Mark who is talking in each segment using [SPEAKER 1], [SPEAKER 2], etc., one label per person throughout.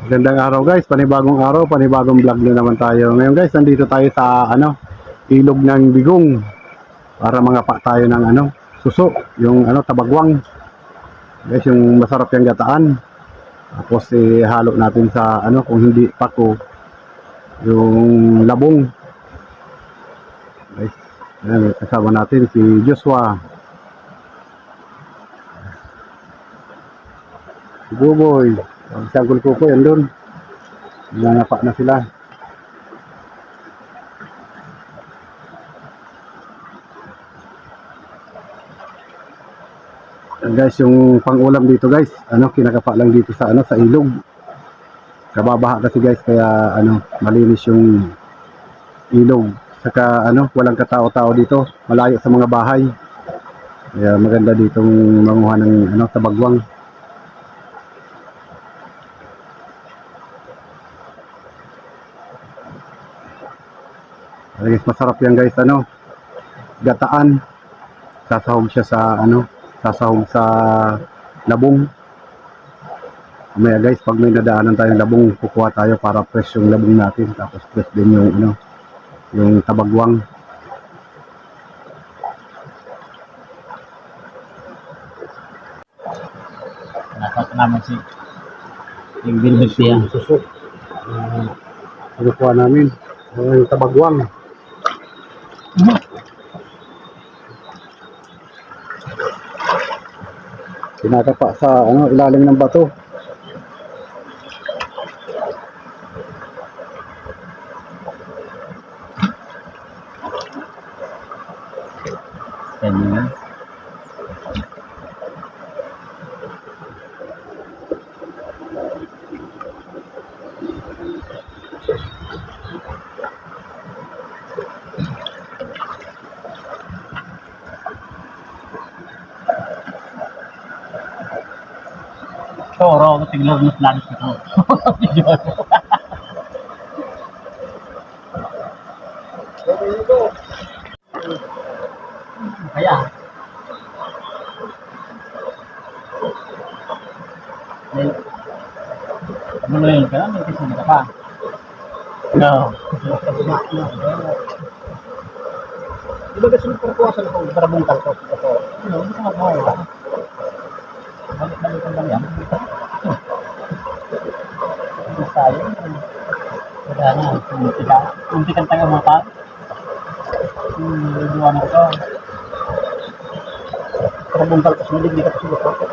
[SPEAKER 1] Magandang araw guys, panibagong araw, panibagong vlog na naman tayo. Ngayon guys, nandito tayo sa ilog ng Bigong para mangapa tayo ng suso, yung tabagwang. Guys, yung masarap yung gataan. Tapos halo natin sa kung hindi pako, yung labong. Guys, ayan, kasama natin si Joshua, si Buboy, si Uncle Kuko, yan doon. Nangapa na sila. Guys, yung pang-ulam dito guys, kinakapa lang dito sa sa ilog. Kababaha kasi guys, kaya malinis yung ilog. Saka walang katao-tao dito, malayo sa mga bahay. Kaya maganda ditong manguha ng tabagwang. Guys, masarap yan guys, gataan. Sasahog siya sa sasahog sa labong. Mamaya guys, pag may nadaanan tayong labong, kukuha tayo para fresh yung labong natin. Tapos fresh din yung yung tabagwang.
[SPEAKER 2] Dapat naman si yung bilbil siya.
[SPEAKER 1] Susok. Kukuha namin yung tabagwang. Kinakapa sa ilalim ng bato.
[SPEAKER 2] Ganyan. Toro, tiglog na planet ito. Kaya. Mulai ka na, may kasi ka pa. No. Di ba kasi nagpapakawasan ako, barabong kalkos ito. Ano, hindi ka magmawala. Balik-balikan lang yan. Hindi tayo. Kaya na, munti kang taga mga pa. Luduan ako ito. Barabong kalkos mo, hindi ka pasulot ako.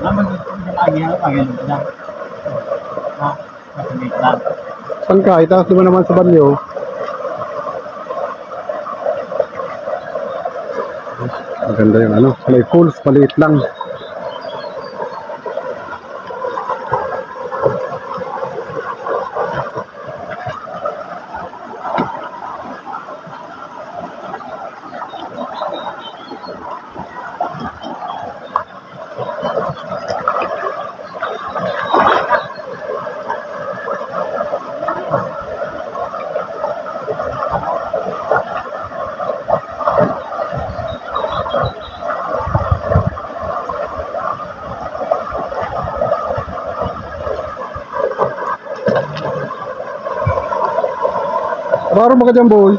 [SPEAKER 2] Naman dito lagi ako pagyan na. Masabit lang.
[SPEAKER 1] Saan ka? Itaas mo naman sa banyo. Maganda yung may pools, maliit lang. Raro mo ka dyan, boy.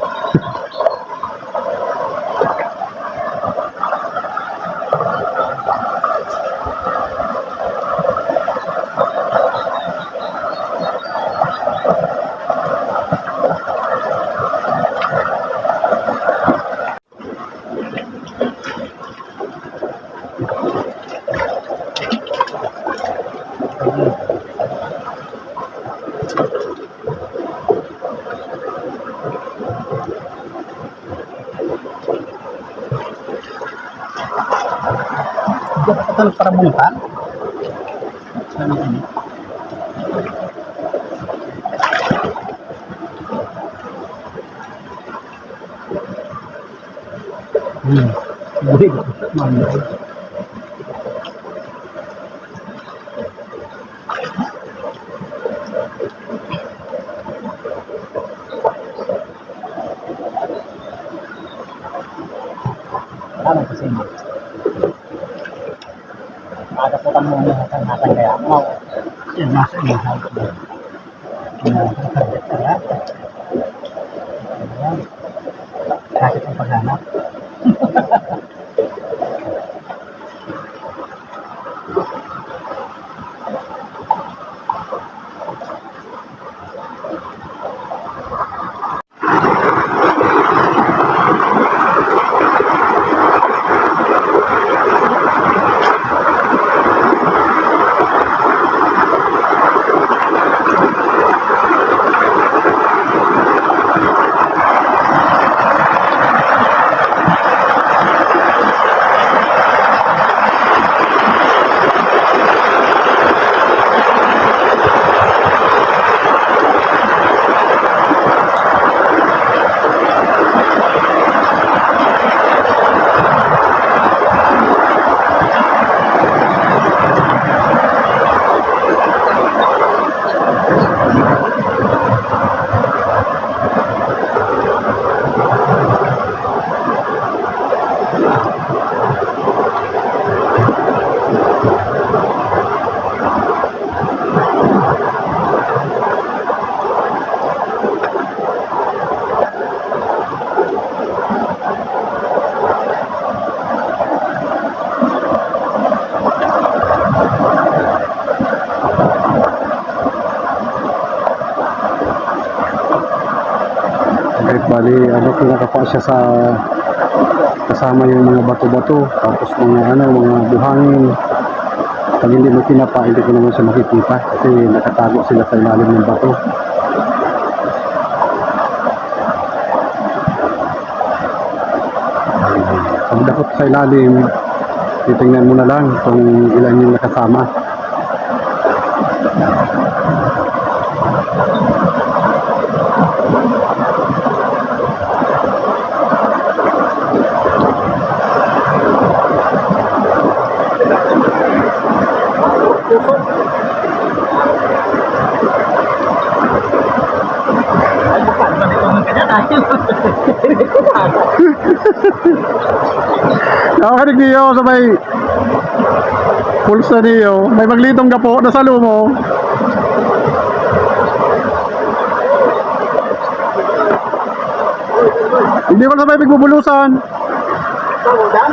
[SPEAKER 2] Ito nagparabungkan. Ano ini? Buhay ba? Mamay. Ano kasi mo? Agaputan mo na sa natin kaya mo. Yan, nasa iyo. Kaya, sakit ang paghanap.
[SPEAKER 1] Kahit bali, ano, pinakapa siya sa kasama yung mga bato-bato, tapos mga buhangin. Pag hindi mo kinapa, hindi ko naman siya makikita kasi nakatago sila sa ilalim ng bato. Pag dakot sa ilalim, titingnan mo na lang kung ilan yung nakasama.
[SPEAKER 2] Puso. Ay, paano ba ito ng kanya tayo? Hindi ko ba?
[SPEAKER 1] Nakakanig niyo sa may pulsa niyo, may maglitong ka po, nasa lumo. Hindi ko sabay pigbubulusan.
[SPEAKER 2] Tawag dan?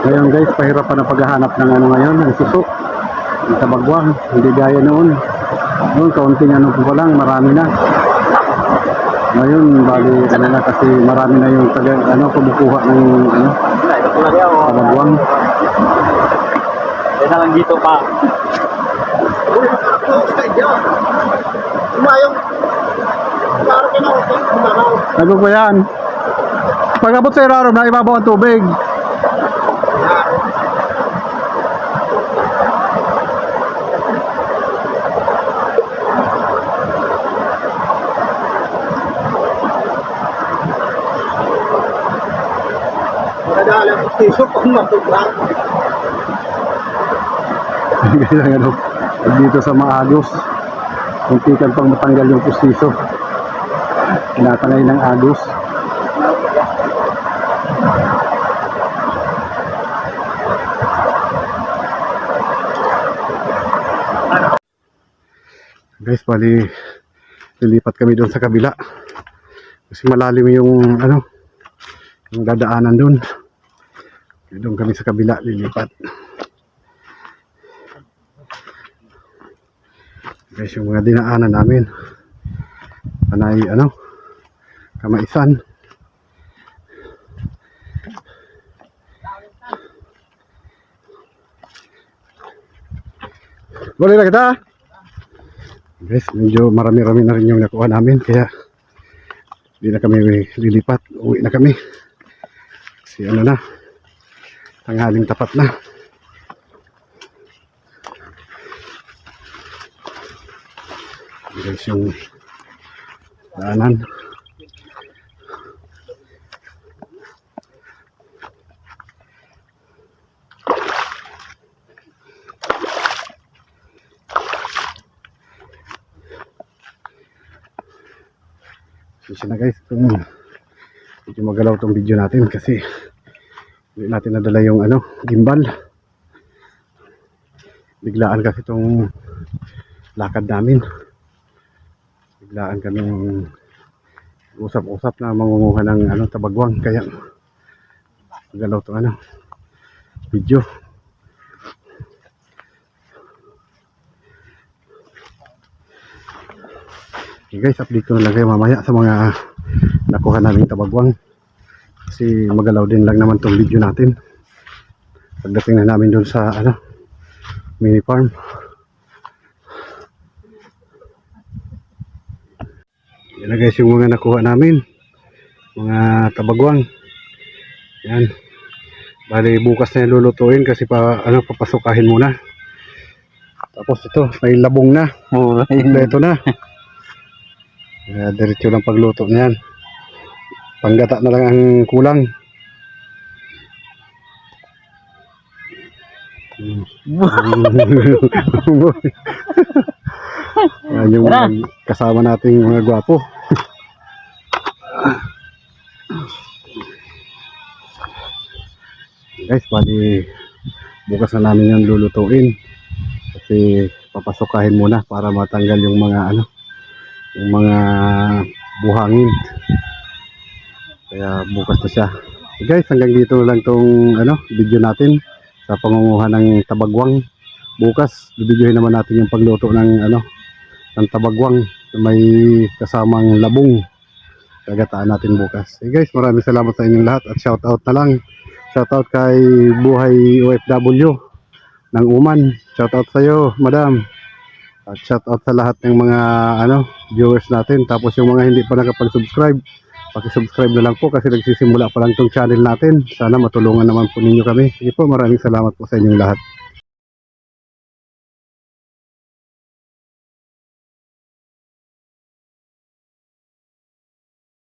[SPEAKER 1] Ngayon guys, pahirapan na paghahanap ng ano ngayon, ng suso, ng tabagwang, hindi gaya noon. Noon, kaunting ano po lang, marami na. Ngayon, bali, ano na, kasi marami na yung kumukuha ng tabagwang.
[SPEAKER 2] Kaya naman dito pa. Uy, close ka dyan. Umayong. Parang kinautin.
[SPEAKER 1] Ano po yan? Pag-abot sa irarong na ibabaw ang tubig.
[SPEAKER 2] Nadala ang pustiso kung matubang.
[SPEAKER 1] Ganyan ano, dito sa Maagos, kuntikan pang matanggal yung pustiso. Tinatangay ng agos. Guys, bali lilipat kami doon sa kabila kasi malalim yung yung dadaanan doon. Doon kami sa kabila lilipat. Guys, yung mga dinaanan namin panay Kamaisan. Boleh na kita. Guys, medyo marami-rami na rin yung nakuha namin kaya hindi na kami lilipat, uwi na kami kasi na, tanghaling tapat na. Guys, yung Daanan. Kasi na guys, kung medyo magalaw tong video natin kasi hindi natin nadala yung ano, gimbal. Biglaan kasi tong lakad namin. Biglaan kaming usap-usap na mangunguha ng ano, tabagwang, kaya magalaw tong ano, video. Okay guys, update ko na lang kayo mamaya sa mga nakuha namin tabagwang kasi magalaw din lang naman tong video natin pagdating na namin dun sa ano, mini farm. Yan na guys yung mga nakuha namin, mga tabagwang. Yan, bali bukas na yung lulutuin kasi pa ano, papasukahin muna. Tapos ito may labong na, kompleto na. Diretso lang pagluto niyan. Panggata na lang ang kulang. Yan yung mga kasama nating mga gwapo. Guys, bali bukas na namin yung lulutuin kasi papasukahin muna para matanggal yung mga ano, yung mga buhangin. Kaya bukas na siya. Okay guys, hanggang dito lang tong ano, video natin sa pangunguha ng tabagwang. Bukas bibidyohin naman natin yung pagluto ng ano, ng tabagwang na may kasamang labong. Gagataan natin bukas. Okay guys, maraming salamat sa inyong lahat at shout out na lang. Shout out kay Buhay OFW ng Uman. Shout out sa iyo, madam. At shout out sa lahat ng mga ano, viewers natin. Tapos yung mga hindi pa nakapag-subscribe, paki-subscribe na lang po kasi nagsisimula pa lang tong channel natin. Sana matulungan naman po ninyo kami. Sige po, maraming salamat po sa inyong lahat.